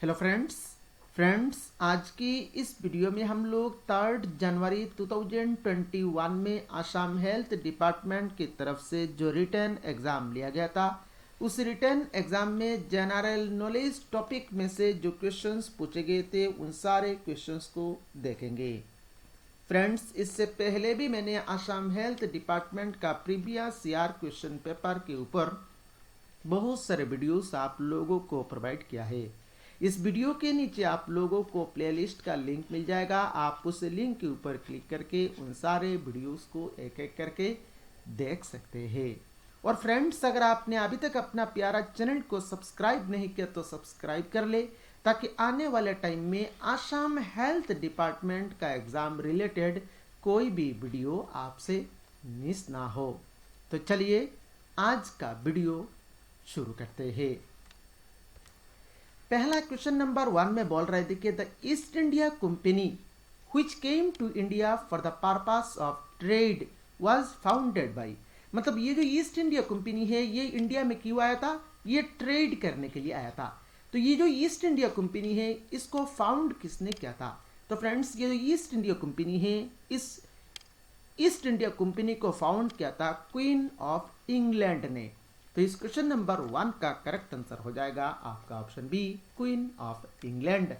Hello friends आज की इस वीडियो में हम लोग 3 जनवरी 2021 में आसाम हेल्थ डिपार्टमेंट की तरफ से जो रिटन एग्ज़ाम लिया गया था उस रिटन एग्ज़ाम में जनरल नॉलेज टॉपिक में से जो क्वेश्चंस पूछे गए थे उन सारे क्वेश्चंस को देखेंगे। फ्रेंड्स, इससे पहले भी मैंने आसाम हेल्थ डिपार्टमेंट का प्रीवियस ईयर क्वेश्चन पेपर के ऊपर बहुत सारे वीडियोस आप लोगों को प्रोवाइड किया है। इस वीडियो के नीचे आप लोगों को प्लेलिस्ट का लिंक मिल जाएगा। आप उस लिंक के ऊपर क्लिक करके उन सारे वीडियोस को एक एक करके देख सकते हैं। और फ्रेंड्स, अगर आपने अभी तक अपना प्यारा चैनल को सब्सक्राइब नहीं किया तो सब्सक्राइब कर ले, ताकि आने वाले टाइम में आसाम हेल्थ डिपार्टमेंट का एग्ज़ाम रिलेटेड कोई भी वीडियो आपसे मिस ना हो। तो चलिए आज का वीडियो शुरू करते हैं। पहला क्वेश्चन नंबर 1 में बोल रहे थे कि the East India Company which came to India for the purpose of trade was founded by. मतलब ये जो ईस्ट इंडिया कंपनी है ये इंडिया में क्यों आया था? ये ट्रेड करने के लिए आया था। तो ये जो ईस्ट इंडिया कंपनी है इसको फाउंड किसने किया था? तो फ्रेंड्स, ये जो ईस्ट इंडिया कंपनी है इस ईस्ट इंडिया कंपनी को फाउंड किया था क्वीन ऑफ इंग्लैंड ने। तो इस क्वेश्चन नंबर 1 का करेक्ट आंसर हो जाएगा आपका option B, queen of England.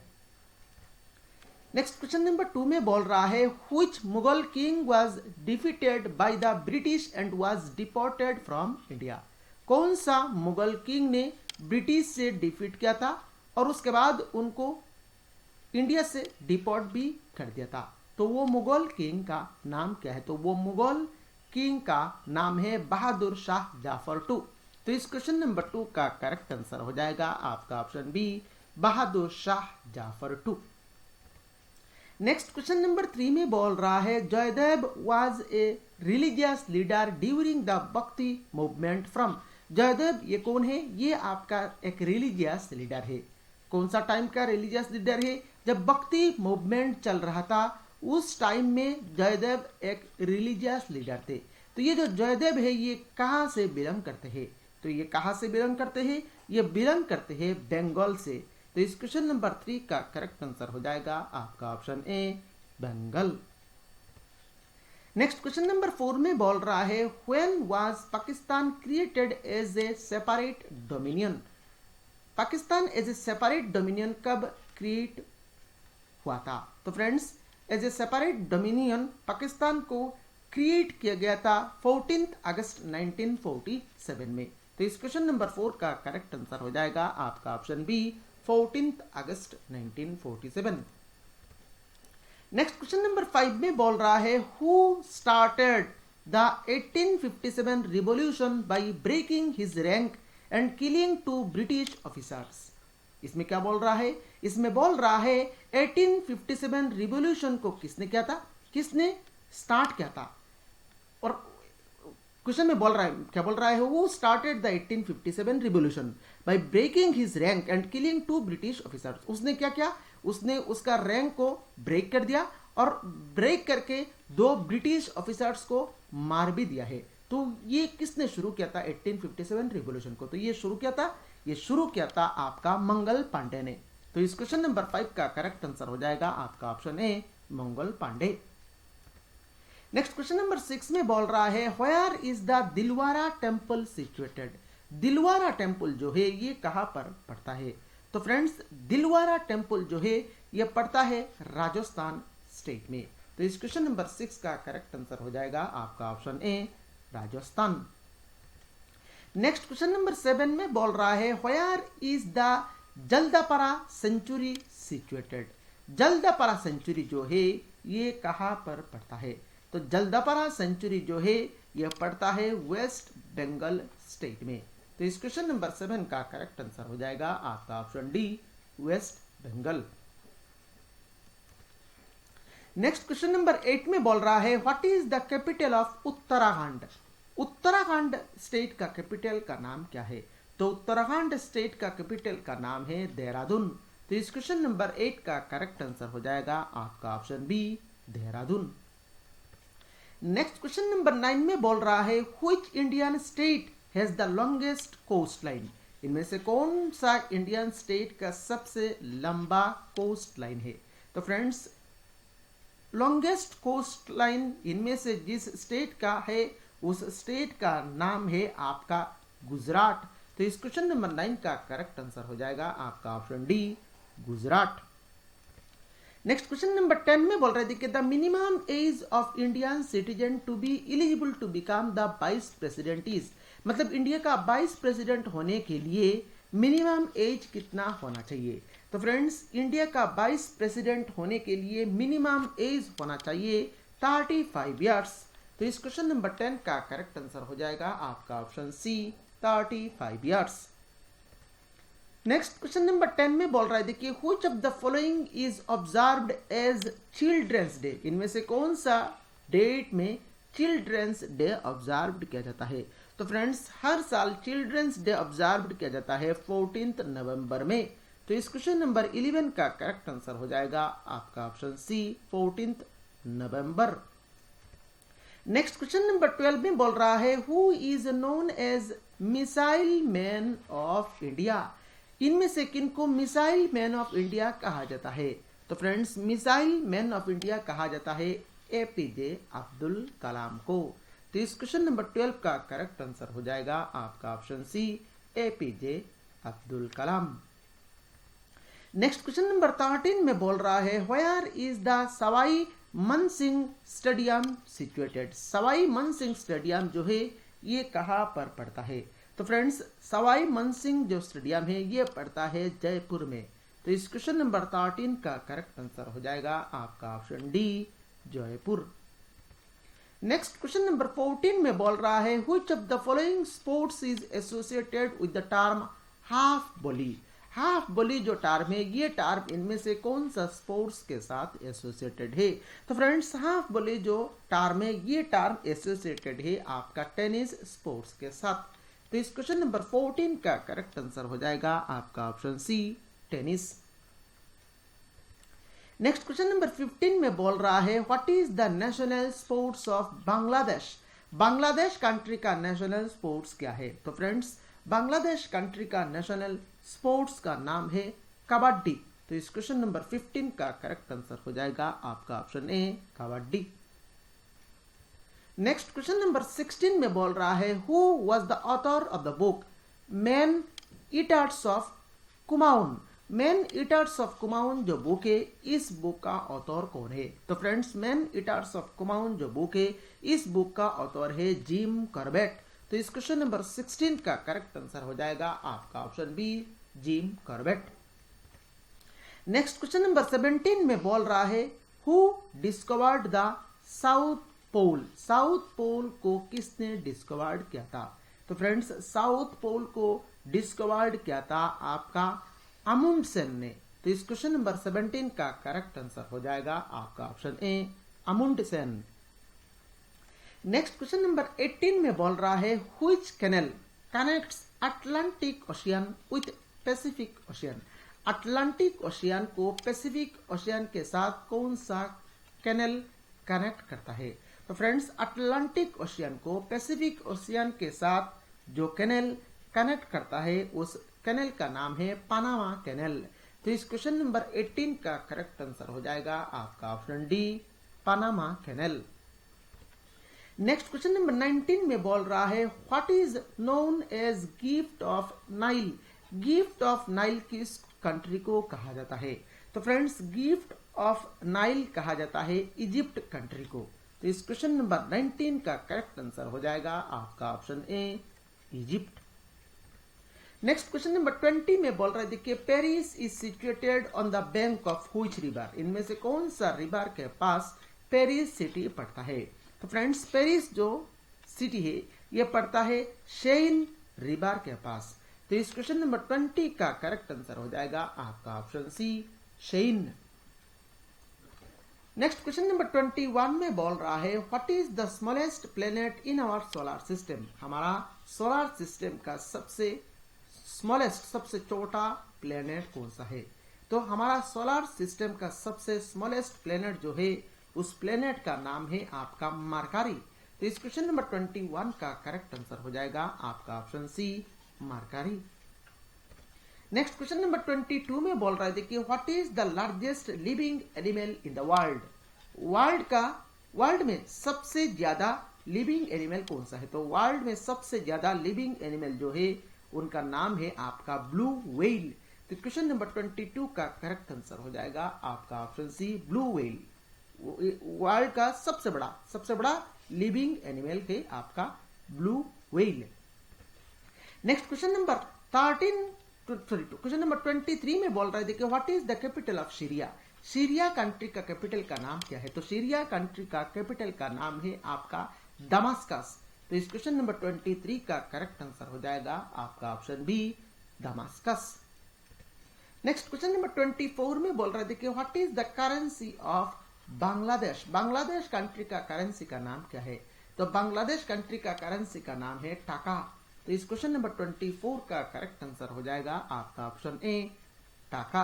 Next question number 2 में बोल रहा है which Mughal king was defeated by the British and was deported from India. कौन सा मुगल किंग ने ब्रिटिश से डिफीट किया था और उसके बाद उनको इंडिया से डिपोर्ट भी कर दिया था? तो वो मुगल किंग का नाम क्या है? तो वो मुगल किंग का नाम है बहादुर शाह जाफर टू। तो इस क्वेश्चन नंबर 2 का करेक्ट आंसर हो जाएगा आपका option B, Bahadur Shah Zafar two. Next question number 3 में बोल रहा है Jayadev was a religious leader during the Bhakti movement from. Jayadev ये कौन है? ये आपका एक रिलीजियस लीडर है। कौन सा टाइम का रिलीजियस लीडर है? जब भक्ति मूवमेंट चल रहा था उस टाइम में जयदेव एक रिलीजियस लीडर थे। तो ये जो जयदेव है ये कहाँ से बिलोंग करते हैं? तो ये कहाँ से बिलोंग करते हैं? ये बिलोंग करते हैं बंगाल से। तो इस क्वेश्चन नंबर 3 का करेक्ट आंसर हो जाएगा आपका option A, Bengal. Next question number 4 में बोल रहा है when was Pakistan created as a separate dominion. Pakistan as a separate dominion कब क्रिएट हुआ था? तो friends, as a separate dominion Pakistan को क्रिएट किया गया था 14 अगस्त 1947 में। तो इस क्वेश्चन नंबर 4 का करेक्ट आंसर हो जाएगा आपका ऑप्शन बी, 14 अगस्त 1947। नेक्स्ट क्वेश्चन नंबर 5 में बोल रहा है who started the 1857 revolution by breaking his rank and killing 2 British officers. इसमें क्या बोल रहा है? इसमें बोल रहा है 1857 रिवॉल्यूशन को किसने किया था, किसने स्टार्ट किया था? और क्वेश्चन में बोल रहा है, क्या बोल रहा है? वो started the 1857 revolution by breaking his rank and killing 2 British officers. उसने क्या किया? उसने उसका रैंक को ब्रेक कर दिया और ब्रेक करके 2 ब्रिटिश ऑफिसर्स को मार भी दिया है। तो ये किसने शुरू किया था 1857 रिवॉल्यूशन को? तो ये शुरू किया था आपका मंगल पांडे ने। तो इस क्वेश्चन नंबर 5 का करेक्ट आंसर हो जाएगा आपका option A, Mangal Pandey. Next question number 6 में बोल रहा है where is the Dilwara temple situated. Dilwara temple जो है ये कहाँ पर पड़ता है? तो फ्रेंड्स, दिलवारा टेम्पल जो है ये पड़ता है राजस्थान स्टेट में। तो इस क्वेश्चन नंबर 6 का करेक्ट आंसर हो जाएगा आपका option A, Rajasthan. Next question number 7 में बोल रहा है where is the Jaldapara sanctuary situated. Jaldapara sanctuary जो है ये कहाँ पर पड़ता है? तो जल्दापरा सेंचुरी जो है यह पड़ता है वेस्ट बंगाल स्टेट में। तो इस क्वेश्चन नंबर 7 का करेक्ट आंसर हो जाएगा आपका option D, West Bengal. Next question number 8 में बोल रहा है what is the capital of Uttarakhand. Uttarakhand state का कैपिटल का नाम क्या है? तो उत्तराखंड स्टेट का कैपिटल का नाम है देहरादून। तो इस क्वेश्चन नंबर 8 का करेक्ट आंसर हो जाएगा आपका option B, Dehradun. Next question number 9 में बोल रहा है which Indian state has the longest coast line. इनमें से कौन सा इंडियन स्टेट का सबसे लंबा कोस्ट लाइन है? तो फ्रेंड्स, लॉन्गेस्ट कोस्ट लाइन इनमें से जिस स्टेट का है उस स्टेट का नाम है आपका गुजरात। तो इस क्वेश्चन नंबर 9 का करेक्ट आंसर हो जाएगा आपका option D, Gujarat. Next question number 10 में बोल रहे थे कि the minimum age of Indian citizen to be eligible to become the vice president is, मतलब इंडिया का वाइस प्रेसिडेंट होने के लिए मिनिमम एज कितना होना चाहिए? तो फ्रेंड्स, इंडिया का वाइस प्रेसिडेंट होने के लिए मिनिमम एज होना चाहिए 35 इयर्स। तो इस क्वेश्चन नंबर 10 का करेक्ट आंसर हो जाएगा आपका option C, 35 years. Next question number 10 में बोल रहा है देखिए, which of the following is observed as children's day, इनमें से कौन सा डेट में चिल्ड्रंस डे ऑब्जर्व्ड किया जाता है? तो फ्रेंड्स, हर साल चिल्ड्रंस डे ऑब्जर्व्ड किया जाता है 14 नवंबर में। तो इस क्वेश्चन नंबर 11 का करेक्ट आंसर हो जाएगा आपका ऑप्शन सी, 14 नवंबर। नेक्स्ट क्वेश्चन नंबर 12 में बोल रहा है, who is known as missile man of India, इनमें से किनको मिसाइल मैन ऑफ इंडिया कहा जाता है? तो friends, missile man of India कहा जाता है एपीजे अब्दुल कलाम को। तो इस क्वेश्चन नंबर 12 का करेक्ट आंसर हो जाएगा आपका ऑप्शन सी, APJ Abdul Kalam. Next question number 13 में बोल रहा है, वेयर इज द सवाई मन सिंह स्टेडियम सिचुएटेड, सवाई मन सिंह स्टेडियम जो है ये कहाँ पर पड़ता है? तो फ्रेंड्स, सवाई मन सिंह जो स्टेडियम है ये पड़ता है जयपुर में। तो इस क्वेश्चन नंबर 13 का करेक्ट आंसर हो जाएगा आपका option D, Jaipur. Next question number 14 में बोल रहा है, which of the following sports is associated with the term half volley, half volley जो टर्म है ये टर्म इनमें से कौन सा स्पोर्ट्स के साथ एसोसिएटेड है? तो फ्रेंड्स, हाफ वॉली जो टर्म है ये टर्म एसोसिएटेड है आपका टेनिस स्पोर्ट्स के साथ। तो इस क्वेश्चन नंबर 14 का करेक्ट आंसर हो जाएगा आपका option C, tennis. Next question number 15 में बोल रहा है, what is the national sports of Bangladesh, Bangladesh country का नेशनल स्पोर्ट्स क्या है? तो फ्रेंड्स, बांग्लादेश कंट्री का नेशनल स्पोर्ट्स का नाम है कबड्डी। तो इस क्वेश्चन नंबर 15 का करेक्ट आंसर हो जाएगा आपका ऑप्शन ए, कबड्डी। नेक्स्ट क्वेश्चन नंबर 16 में बोल रहा है, who was the author of the book man eaters of Kumaon, man eaters of Kumaon जो बुक है इस बुक का ऑथर कौन है? तो friends, man eaters of Kumaon जो बुक है इस बुक का ऑथर है जिम कॉर्बेट। तो इस क्वेश्चन नंबर 16 का करेक्ट आंसर हो जाएगा आपका option B, Jim Corbett. Next question number 17 में बोल रहा है, who discovered the south pole, south pole को किसने डिस्कवर्ड किया था? तो फ्रेंड्स, साउथ पोल को डिस्कवर्ड किया था आपका अमुंडसेन ने। तो इस क्वेश्चन नंबर 17 का करेक्ट आंसर हो जाएगा आपका option A, Amundsen. Next question number 18 में बोल रहा है, which canal connects Atlantic Ocean with Pacific Ocean, Atlantic Ocean को पैसिफिक ओशियन के साथ कौन सा कैनल कनेक्ट करता है? तो फ्रेंड्स, अटलांटिक ओशियन को पैसिफिक ओशियन के साथ जो कैनल कनेक्ट करता है उस कैनल का नाम है पनामा कैनल। तो इस क्वेश्चन नंबर 18 का करेक्ट आंसर हो जाएगा आपका option D, Panama canal. Next question number 19 में बोल रहा है, what is known as gift of Nile, gift of Nile किस कंट्री को कहा जाता है? तो फ्रेंड्स, गिफ्ट ऑफ नाइल कहा जाता है इजिप्ट कंट्री को। तो इस क्वेश्चन नंबर 19 का करेक्ट आंसर हो जाएगा आपका ऑप्शन ए, इजिप्ट। नेक्स्ट क्वेश्चन नंबर 20 में बोल रहे थे कि Paris is situated on the bank of which river, इनमें से कौन सा रिवर के पास पेरिस सिटी पड़ता है? तो फ्रेंड्स, पेरिस जो सिटी है ये पड़ता है शेन रिवर के पास। तो इस क्वेश्चन नंबर 20 का करेक्ट आंसर हो जाएगा आपका ऑप्शन सी, शेन। नेक्स्ट क्वेश्चन नंबर 21 में बोल रहा है, what is the smallest planet in our solar system, हमारा सोलर सिस्टम का सबसे स्मॉलेस्ट सबसे छोटा प्लेनेट कौन सा है? तो हमारा सोलर सिस्टम का सबसे स्मॉलेस्ट प्लेनेट जो है उस प्लेनेट का नाम है आपका मरकरी। तो इस क्वेश्चन नंबर 21 का करेक्ट आंसर हो जाएगा आपका option C, Mercury. Next question number 22 में बोल रहा है, देखिए what is the largest living animal in the world. World में सबसे ज्यादा लिविंग एनिमल कौन सा है। तो वर्ल्ड में सबसे ज्यादा लिविंग एनिमल जो है उनका नाम है आपका ब्लू व्हेल। तो क्वेश्चन नंबर 22 का करेक्ट आंसर हो जाएगा आपका option C, blue whale. World का सबसे बड़ा लिविंग एनिमल है आपका blue whale. Next question number 23 में बोल रहा है, देखिए what is the capital of Syria. Syria country का कैपिटल का नाम क्या है। तो सीरिया कंट्री का कैपिटल का नाम है आपका दमास्कस। तो इस क्वेश्चन नंबर 23 का करेक्ट आंसर हो जाएगा आपका option B, Damascus. Next question number 24 में बोल रहा है, देखिए what is the currency of Bangladesh. Bangladesh country का करेंसी का नाम क्या है। तो बांग्लादेश कंट्री का करेंसी का नाम है टाका। तो इस क्वेश्चन नंबर 24 का करेक्ट आंसर हो जाएगा आपका ऑप्शन ए, टाका।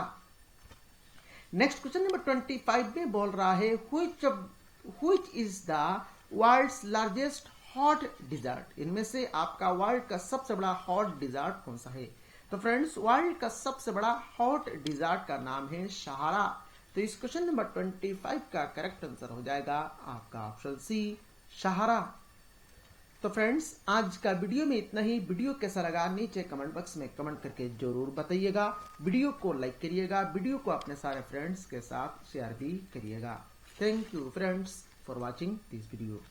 नेक्स्ट क्वेश्चन नंबर 25 में बोल रहा है, which is the world's largest hot desert. इनमें से आपका वर्ल्ड का सबसे बड़ा हॉट डिजर्ट कौन सा है। तो फ्रेंड्स, वर्ल्ड का सबसे बड़ा हॉट डिजर्ट का नाम है सहारा। तो इस क्वेश्चन नंबर 25 का करेक्ट आंसर हो जाएगा आपका ऑप्शन सी, सहारा। तो फ्रेंड्स, आज का वीडियो में इतना ही। वीडियो कैसा लगा नीचे कमेंट बॉक्स में कमेंट करके जरूर बताइएगा। वीडियो को लाइक करिएगा, वीडियो को अपने सारे फ्रेंड्स के साथ शेयर भी करिएगा। Thank you friends for watching this video.